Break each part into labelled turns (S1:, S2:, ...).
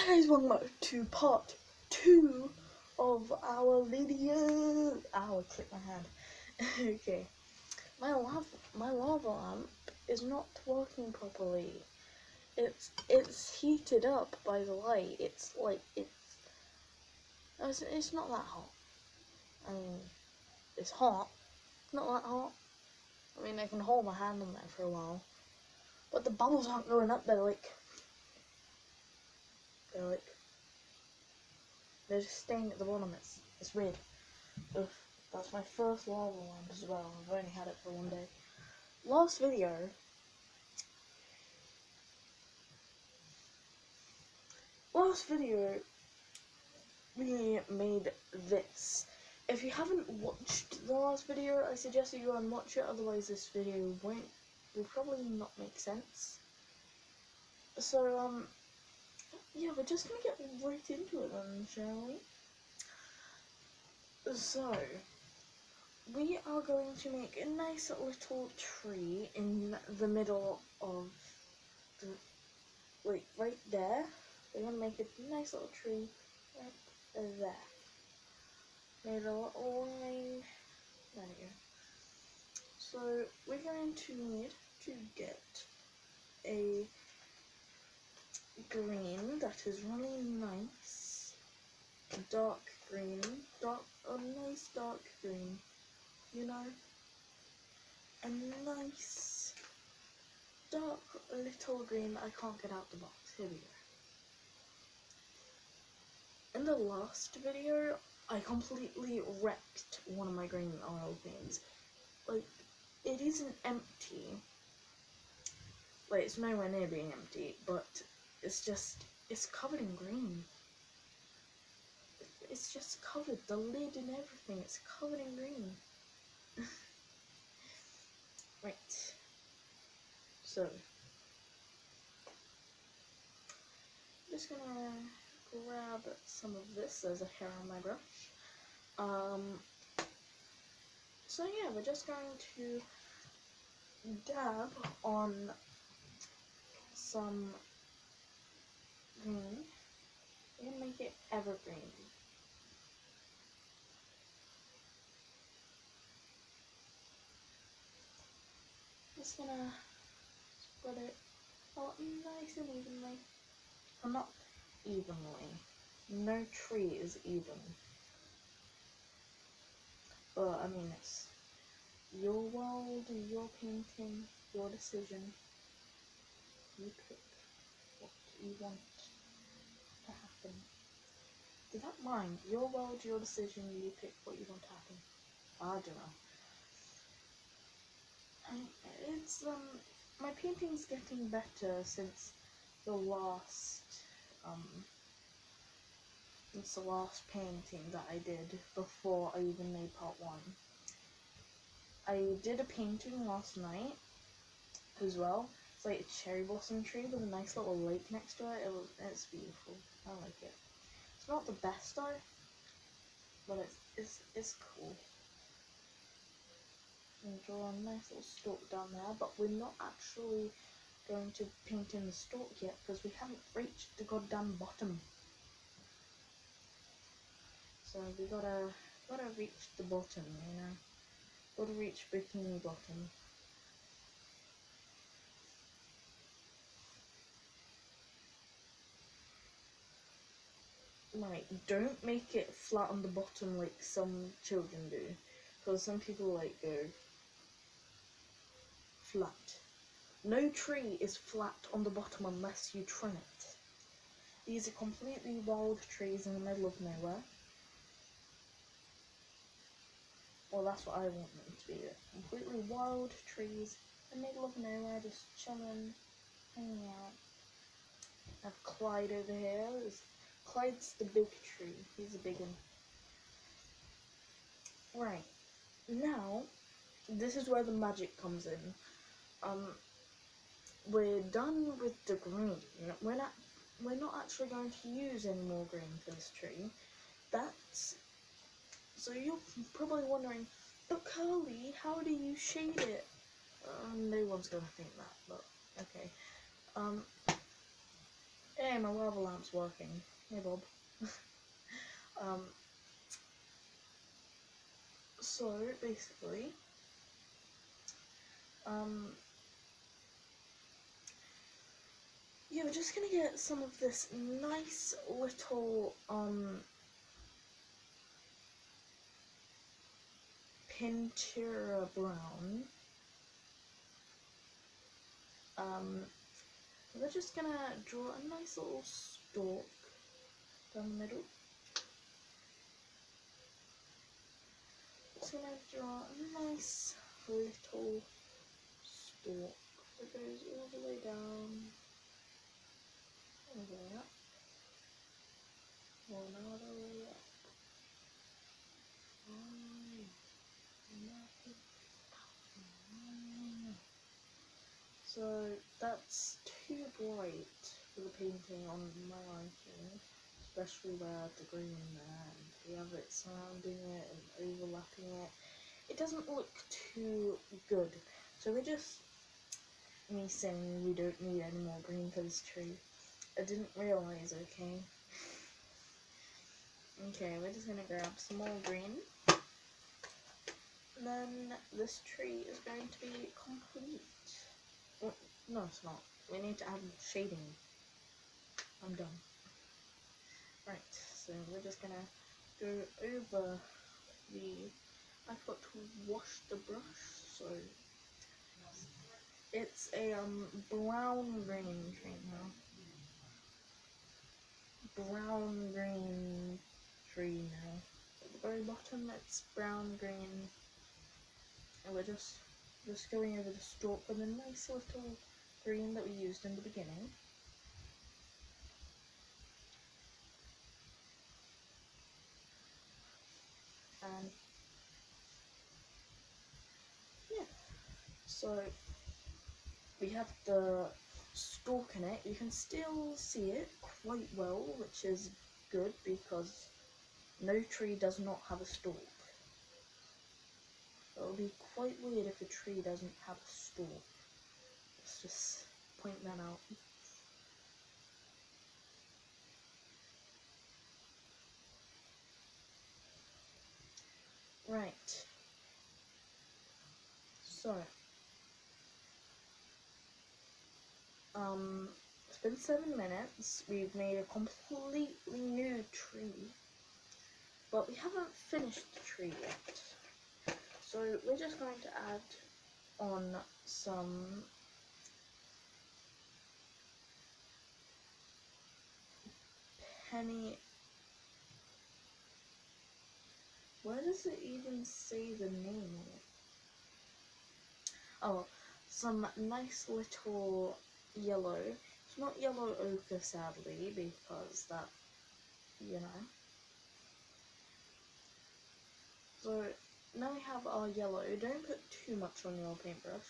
S1: Hi guys, welcome back to part 2 of our video. Ow, I clipped my hand. Okay, my lava lamp is not working properly. It's heated up by the light. It's not that hot. I mean, it's hot. It's not that hot. I mean, I can hold my hand on there for a while, but the bubbles aren't going up. They're just staying at the bottom. It's weird. Ugh, that's my first lava lamp as well. I've only had it for one day. Last video, we made this. If you haven't watched the last video, I suggest that you go and watch it. Otherwise, this video will probably not make sense. So yeah, we're just gonna get right into it then, shall we? So, we are going to make a nice little tree in the middle of the, right there. We're going to make a nice little tree right there. Made a little line. There we go. So, we're going to need to get a green that is really nice. Dark green. A nice dark green. You know, a nice dark little green that I can't get out the box. Here we go. In the last video, I completely wrecked one of my green oil paints. Like, it isn't empty. Like, it's nowhere near being empty, but it's covered in green. It's just covered, the lid and everything, it's covered in green. Right, so I'm just gonna grab some of this. There's a hair on my brush. So yeah, we're just going to dab on some green. We're gonna make it evergreen. Just gonna spread it out nice and evenly. Well, not evenly. No tree is even. But I mean, it's your world, your painting, your decision. You pick what you want to happen. Does that rhyme? Your world, your decision, you pick what you want to happen. I don't know. It's my painting's getting better since the last painting that I did before I even made part 1. I did a painting last night as well. It's like a cherry blossom tree with a nice little lake next to it. It's beautiful. I like it. It's not the best though, but it's cool. And draw a nice little stalk down there, but we're not actually going to paint in the stalk yet because we haven't reached the goddamn bottom. So we gotta reach the bottom, you know. Gotta reach bikini bottom. Right, don't make it flat on the bottom like some children do, because some people like go flat. No tree is flat on the bottom unless you trim it. These are completely wild trees in the middle of nowhere. Well, that's what I want them to be. Completely wild trees in the middle of nowhere, just chilling, hanging out. I have Clyde over here. Clyde's the big tree. He's a big one. Right. Now, this is where the magic comes in. We're done with the green. We're not actually going to use any more green for this tree. So you're probably wondering, but Curly, how do you shade it? No one's gonna think that, but okay. Hey, my lava lamp's working. Hey, Bob. um, so, basically, um, yeah, we're just gonna get some of this nice little, Pintura brown. We're just gonna draw a nice little stalk down the middle. Just gonna draw a nice little stalk that goes all the way down, all the way up, another way up. So that's too bright for the painting on my liking, especially where the green there and we have it surrounding it and overlapping it. It doesn't look too good. So we're just me saying we don't need any more green for this tree. I didn't realise, okay? Okay, we're just gonna grab some more green. And then this tree is going to be complete. Well, no, it's not. We need to add shading. I'm done. Right, so we're just gonna go over the... I forgot to wash the brush, so... It's a brown green tree now. Brown green tree now. At the very bottom it's brown green. And we're just going over the stalk with a nice little green that we used in the beginning. And yeah, so we have the stalk in it. You can still see it quite well, which is good because no tree does not have a stalk. It will be quite weird if a tree doesn't have a stalk. Let's just point that out. Right. So, it's been 7 minutes. We've made a completely new tree, but we haven't finished the tree yet. So we're just going to add on some penny. Where does it even say the name of it? Oh, some nice little yellow. It's not yellow ochre, sadly, because that, you know. So now we have our yellow. Don't put too much on your paintbrush.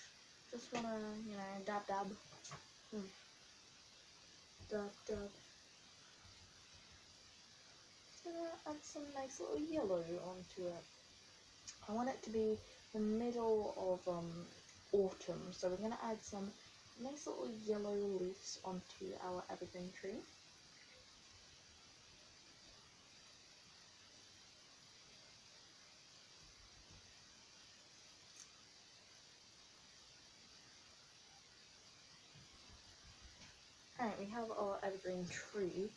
S1: Just wanna, you know, dab dab. Dab dab. Just gonna add some nice little yellow onto it. I want it to be the middle of autumn, so we're gonna add some nice little yellow leaves onto our evergreen tree. Alright, we have our evergreen tree,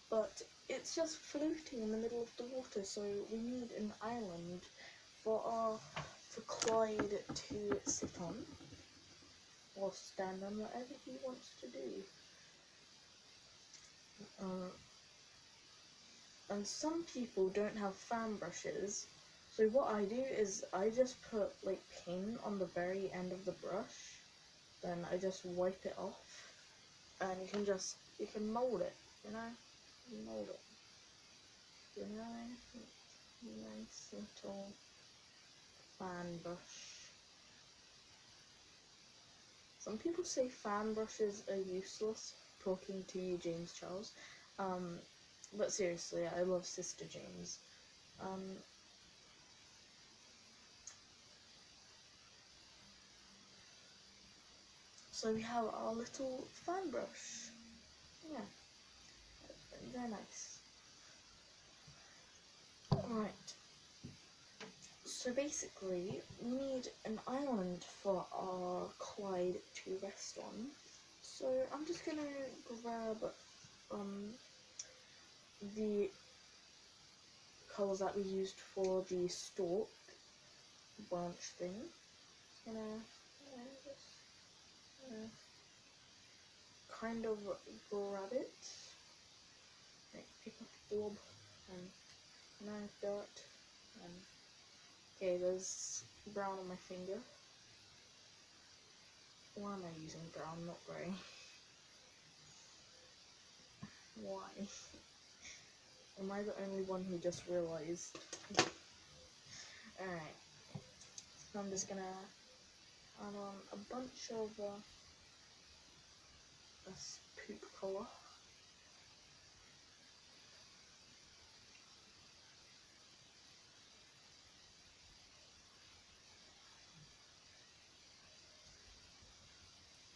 S1: but it's just floating in the middle of the water, so we need an island for Clyde to sit on, or stand on, whatever he wants to do. And some people don't have fan brushes, so what I do is I just put like paint on the very end of the brush, then I just wipe it off, and you can mold it, you know, mold it, you know, nice little fan brush. Some people say fan brushes are useless, talking to you, James Charles, but seriously, I love Sister James. So we have our little fan brush. Yeah. very nice. Alright, so basically we need an island for our Clyde to rest on. So I'm just gonna grab the colours that we used for the stalk branch thing. Just kind of grab it, like pick up the blob and dirt, and okay, there's brown on my finger. Why am I using brown, not grey? Why? Am I the only one who just realised? Alright, so I'm just gonna add on a bunch of this poop colour.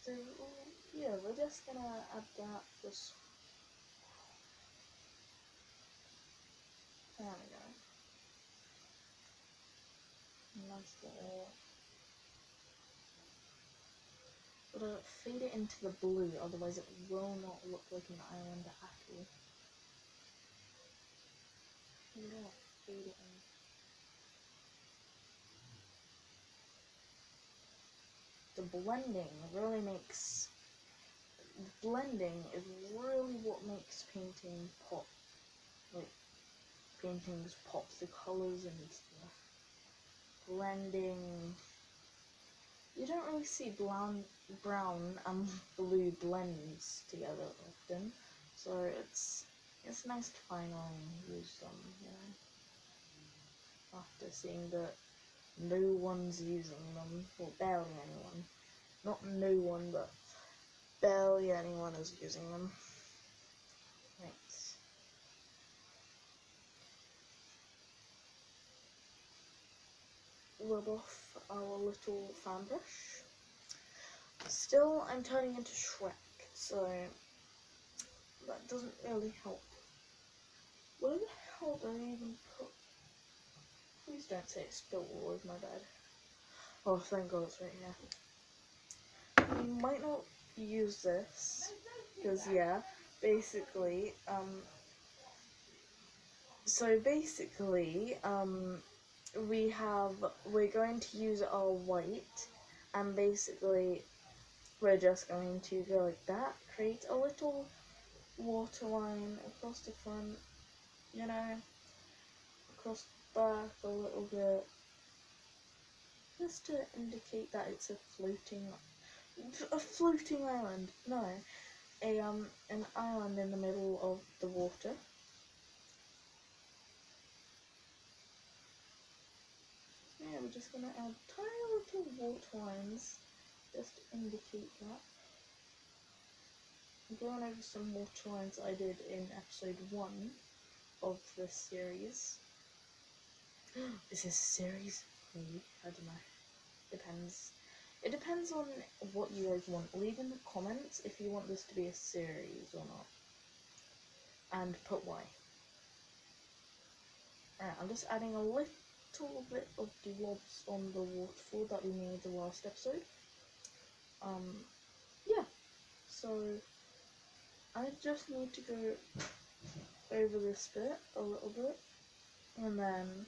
S1: So yeah, we're just gonna add that just there we go. Nice little. But fade it into the blue, otherwise it will not look like an island at all. Yeah, fade it in. The blending really makes. The blending is really what makes painting pop. Like, paintings pop, the colours and stuff. Blending. You don't really see brown and blue blends together often, so it's nice to finally use them, you know, after seeing that no one's using them, well, barely anyone, not no one, but barely anyone is using them. Thanks. Rub off our little fan brush. Still, I'm turning into Shrek, so that doesn't really help. Where the hell did I even put? Please don't say it's spilled all over my bed. Oh, thank God it's right here. You might not use this, because yeah, basically, we're going to use our white, and basically, we're just going to go like that, create a little water line across the front, you know, across the back a little bit, just to indicate that it's a floating island. No, an island in the middle of the water. Yeah, we're just gonna add tiny little water lines just to indicate that. I'm going over some water lines I did in episode 1 of this series. Is this a series? Maybe, I don't know. Depends. It depends on what you guys want. Leave in the comments if you want this to be a series or not. And put why. Alright, I'm just adding a little bit of blobs on the waterfall that we made the last episode. Yeah. So, I just need to go over this bit a little bit. And then,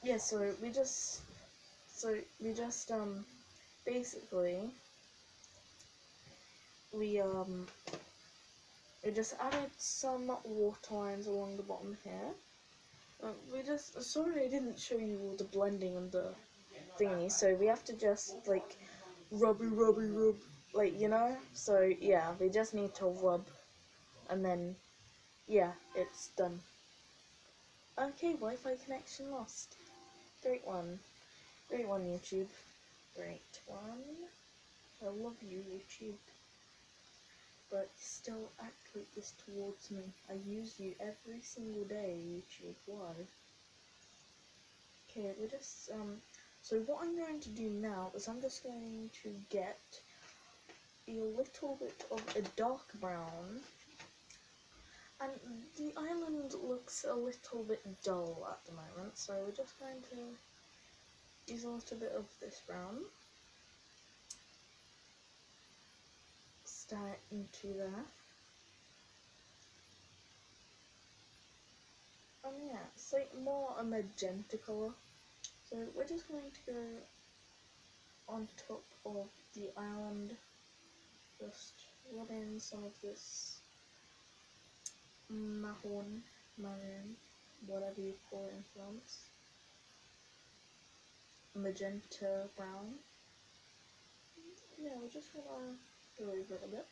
S1: yeah, so we just, basically, we just added some water lines along the bottom here. Sorry I didn't show you all the blending and the thingy, so we have to just, like, rub, like, you know? So, yeah, we just need to rub, and then, yeah, it's done. Okay, Wi-Fi connection lost. Great one, YouTube. Great one. I love you, YouTube. But still act like this towards me. I use you every single day, YouTube. Why? Okay, we're just, so what I'm going to do now is I'm just going to get a little bit of a dark brown, looks a little bit dull at the moment, so we're just going to use a little bit of this brown. Start into there. And yeah, it's like more a magenta colour. So we're just going to go on top of the island, just rub in some of this maroon, whatever you call it in France. Magenta brown. Yeah, we're just gonna go over it a bit.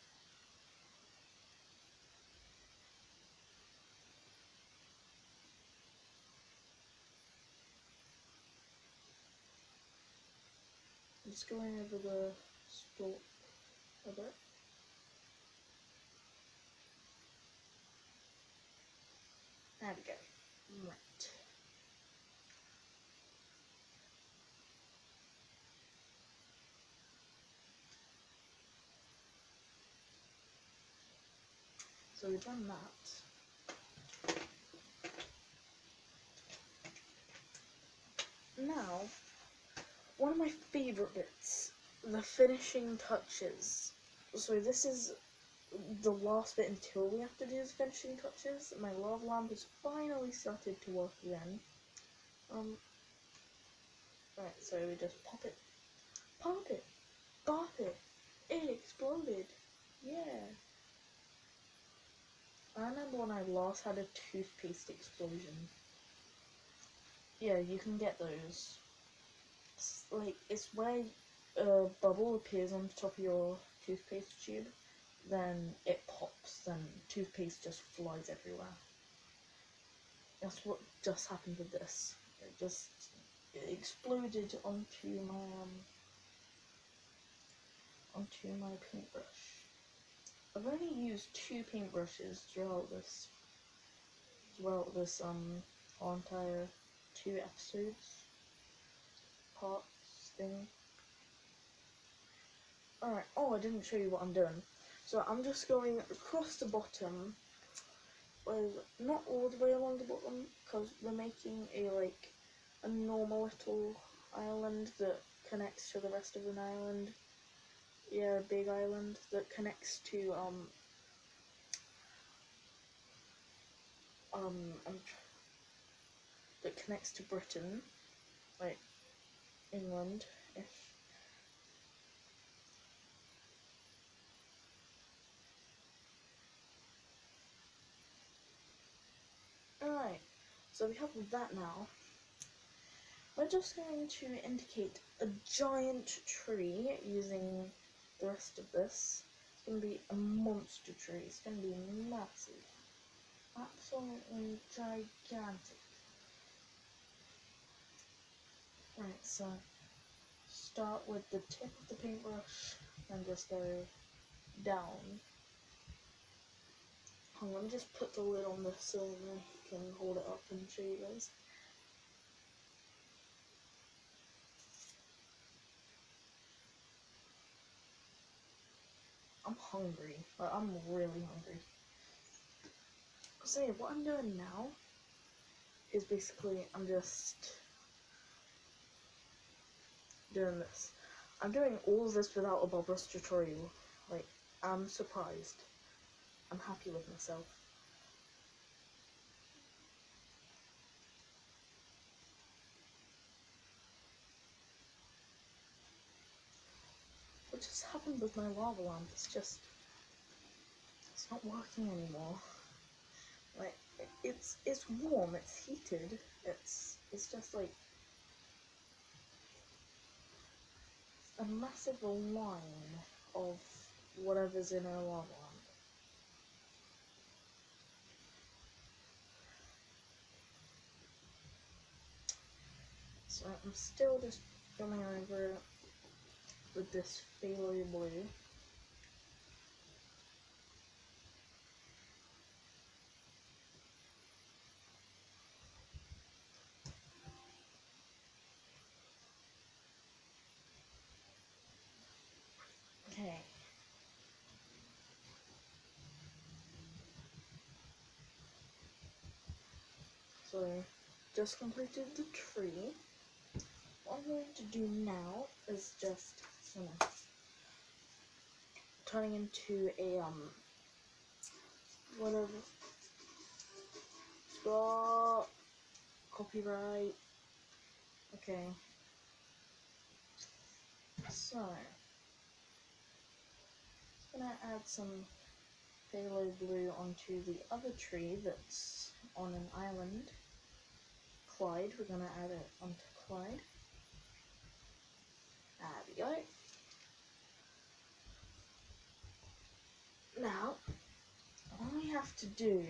S1: Just going over the stalk a bit. There we go. Right. So we've done that. Now, one of my favourite bits, the finishing touches. So this is the last bit until we have to do the finishing touches. My lava lamp has finally started to work again. Right, so we just pop it, bop it, it exploded. Yeah. I remember when I last had a toothpaste explosion. Yeah, you can get those. It's where a bubble appears on the top of your toothpaste tube, then it pops, then toothpaste just flies everywhere. That's what just happened with this. It exploded onto my paintbrush. I've only used 2 paintbrushes throughout this whole entire 2 episodes parts thing. Alright, oh, I didn't show you what I'm doing. So I'm just going across the bottom, with not all the way along the bottom, because we're making a normal little island that connects to the rest of an island. Yeah, a big island that connects to that connects to Britain, like England-ish. Alright, so we have that now. We're just going to indicate a giant tree using the rest of this. It's going to be a monster tree. It's going to be massive. Absolutely gigantic. Right, so start with the tip of the paintbrush and just go down. Let me just put the lid on this so I can hold it up and show you guys. I'm hungry. I'm really hungry. So yeah, what I'm doing now is basically I'm just doing this. I'm doing all of this without a Bob Ross tutorial. Like, I'm surprised. I'm happy with myself. What just happened with my lava lamp? It's not working anymore. Like, it's warm, it's heated, it's just like a massive line of whatever's in our lava lamp. So I'm still just going over it with this fairy blue. Okay. So, just completed the tree. What I'm going to do now is just, turning into a, whatever. Stop. Copyright. Okay. So, I'm gonna add some phthalo blue onto the other tree that's on an island. Clyde, we're gonna add it onto Clyde. There we go. Now, all we have to do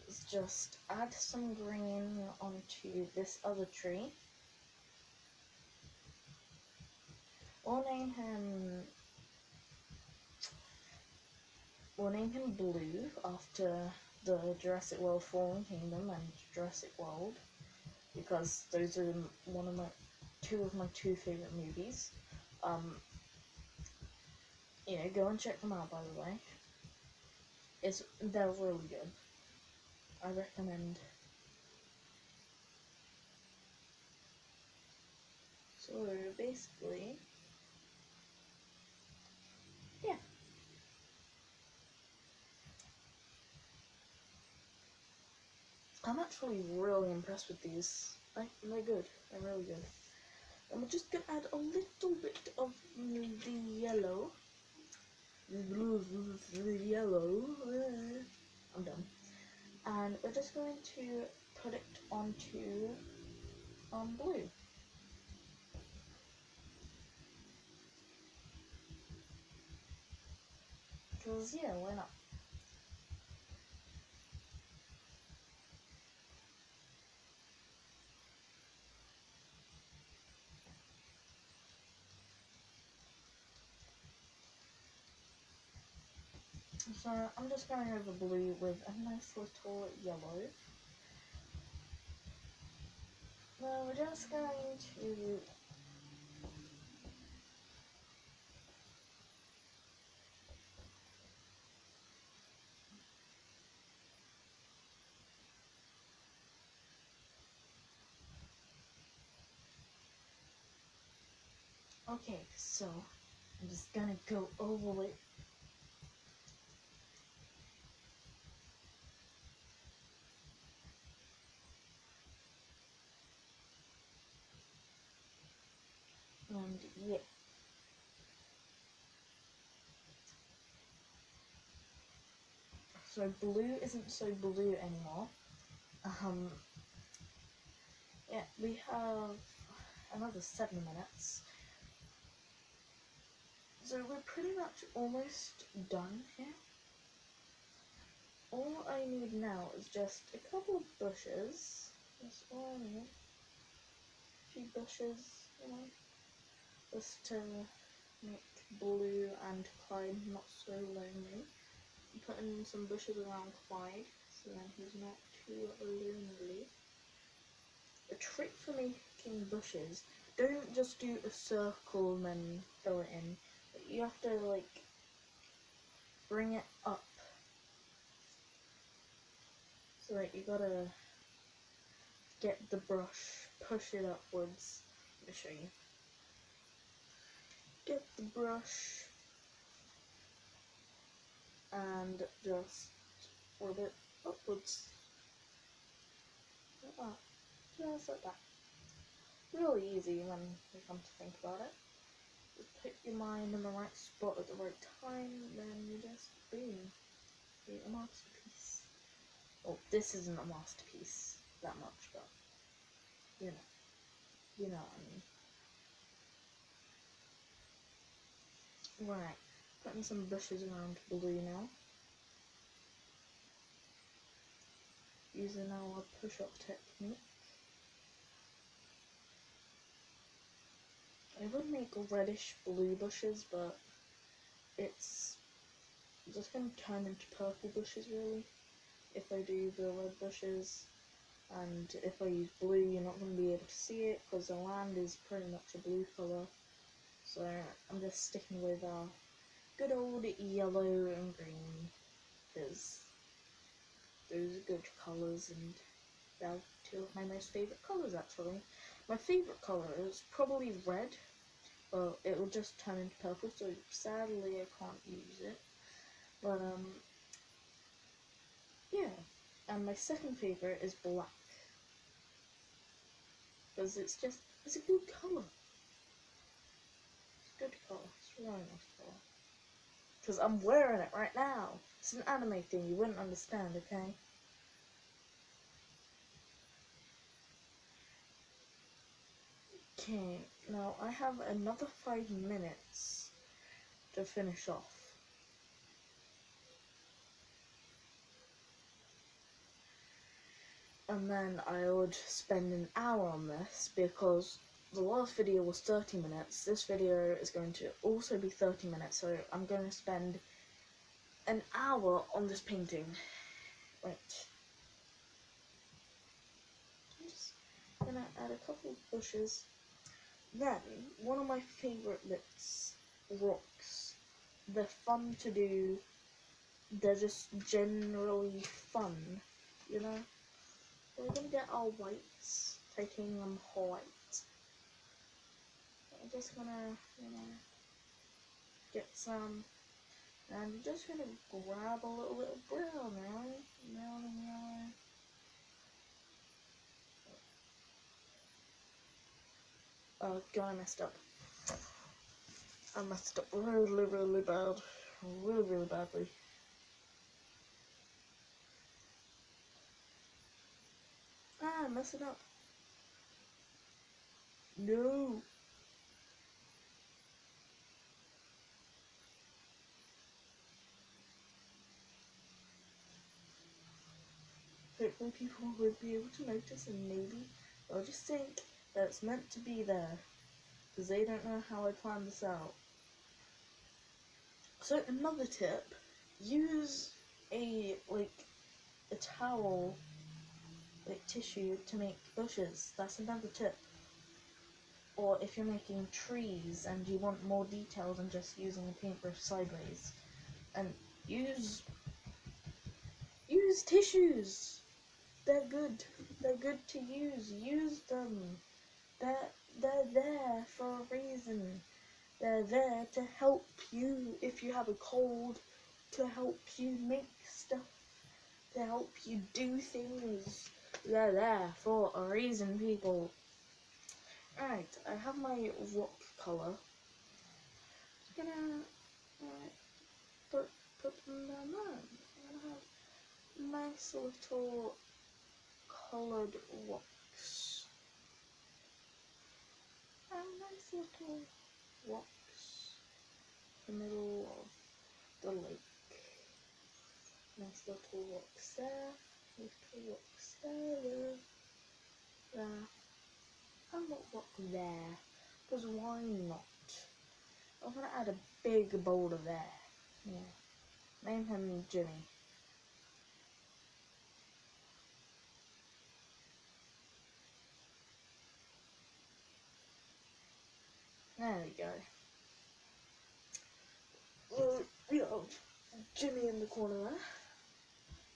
S1: is just add some green onto this other tree. We'll name him Blue after the Jurassic World Fallen Kingdom and Jurassic World, because those are two of my two favorite movies. Go and check them out, by the way. They're really good. I recommend. So basically, yeah. I'm actually really impressed with these. They're good. They're really good. And we're just gonna add a little bit of the yellow. The blue, the yellow. I'm done. And we're just going to put it onto blue. Because, yeah, why not? So I'm just going over blue with a nice little yellow. Now we're just going to okay, so I'm just gonna go over it. And yeah. So blue isn't so blue anymore. Yeah, we have another 7 minutes. So we're pretty much almost done here. All I need now is just a couple of bushes. That's all I need. A few bushes, just to make Blue and Clyde not so lonely. I'm putting some bushes around Clyde, so then he's not too lonely. A trick for making bushes, don't just do a circle and then fill it in. You have to, bring it up. So, you gotta get the brush, push it upwards. Let me show you. Get the brush and just rub it upwards. Like that. Just like that. Really easy when you come to think about it. Just put your mind in the right spot at the right time, then you just, boom, create a masterpiece. Well, this isn't a masterpiece that much, but, you know what I mean. Right, putting some bushes around Blue now. Using our push-up technique. I would make reddish blue bushes, but it's just going to turn into purple bushes, really, if I do the red bushes. And if I use blue, you're not going to be able to see it, because the land is pretty much a blue colour. So I'm just sticking with our good old yellow and green, because those are good colours, and out two of my most favourite colours actually. My favourite colour is probably red. Well, it will just turn into purple, so sadly I can't use it. But yeah. And my second favourite is black. Because it's a good colour. It's a good colour. It's a really nice colour. Because I'm wearing it right now. It's an anime thing, you wouldn't understand, okay? Okay, now I have another 5 minutes to finish off. And then I would spend an hour on this because the last video was 30 minutes. This video is going to also be 30 minutes, so I'm going to spend an hour on this painting. Wait. I'm just gonna add a couple of bushes. Then, one of my favourite bits, rocks. They're fun to do. They're just generally fun, you know? So we're gonna get our whites, titanium white. I'm just gonna, you know, get some, and I'm just gonna grab a little bit of brown, right? Brown and yellow. Oh god, I messed up. I messed up really, really bad. Really, really badly. Ah, I'm messing up. No. Hopefully people would be able to notice and maybe they'll just think that it's meant to be there. Because they don't know how I planned this out. So another tip, use a towel, like tissue, to make bushes. That's another tip. Or if you're making trees and you want more detail than just using a paintbrush sideways, and use tissues. They're good. They're good to use. Use them. They're there for a reason. They're there to help you if you have a cold, to help you make stuff, to help you do things. They're there for a reason, people. Alright, I have my rock colour. Just gonna put them down there. I'm gonna have nice little coloured rocks. And nice little rocks in the middle of the lake. Nice little rocks there, little rocks there, and little rock there, because why not? I'm going to add a big boulder there, yeah, name him Jimmy. There we go. We have Jimmy in the corner there.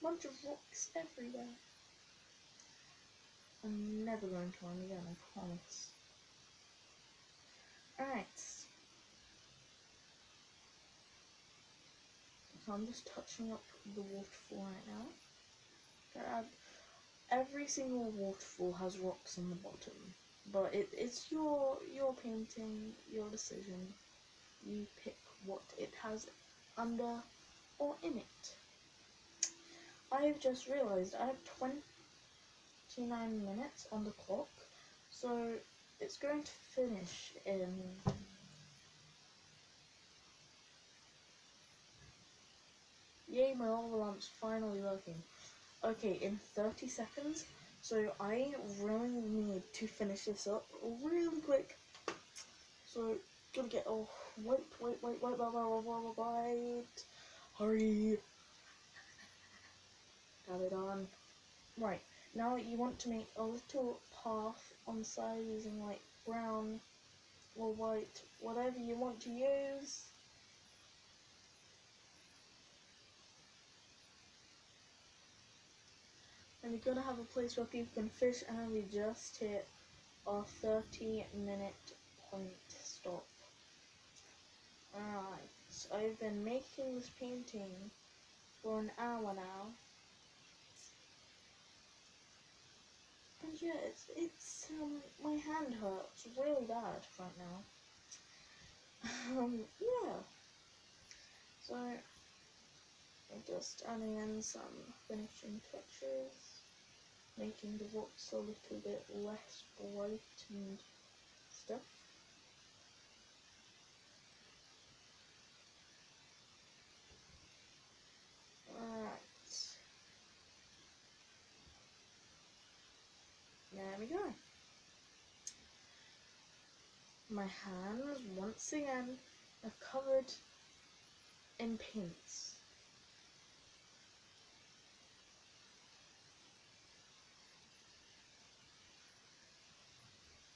S1: Bunch of rocks everywhere. I'm never going to run again, I promise. Alright. So I'm just touching up the waterfall right now. Every single waterfall has rocks on the bottom. But it's your painting, your decision. You pick what it has under or in it. I've just realised I have 29 minutes on the clock, so it's going to finish in yay, my lava lamp's finally working. Okay, in 30 seconds, so I really need to finish this up really quick. So, gonna get wait, hurry. Got it on. Right, now you want to make a little path on the side using like brown or white, whatever you want to use. and we gotta have a place where people can fish, and we just hit our 30-minute point stop. Alright, so I've been making this painting for an hour now. And yeah, it's my hand hurts real bad right now. Yeah. So I'm just adding in some finishing touches, making the rocks a little bit less bright and stuff. Alright. There we go. My hands, once again, are covered in paints.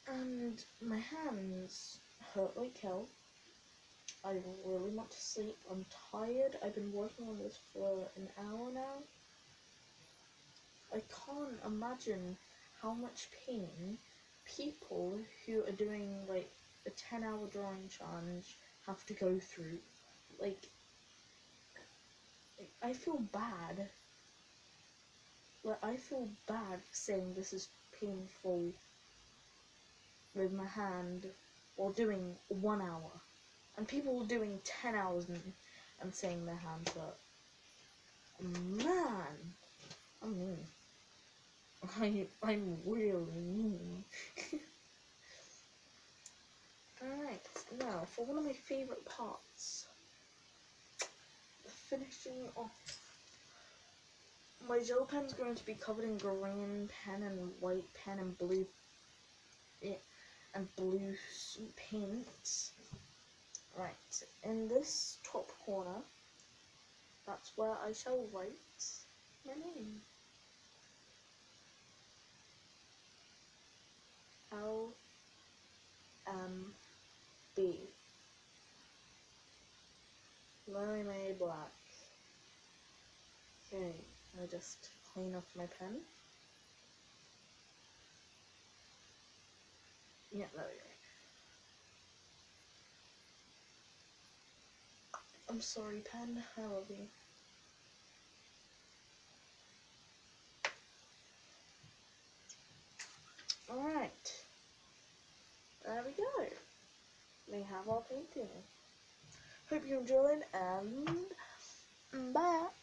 S1: And my hands hurt like hell. I really want to sleep. I'm tired. I've been working on this for an hour now. I can't imagine how much pain people who are doing like a 10-hour drawing challenge have to go through. Like, I feel bad. Like, I feel bad saying this is painful with my hand while doing 1 hour. And people doing 10 hours and saying their hands hurt. Man, I'm mean. I'm really mean. Alright, now for one of my favourite parts, the finishing off. My gel pen's going to be covered in green pen and white pen and blue paint. Right, in this top corner, that's where I shall write my name. LMB. Lily Mae Black. Okay, I just clean off my pen. Yeah, there we go. I'm sorry, pen. I love you. Alright. There we go. We have our painting. Hope you enjoyed, and bye.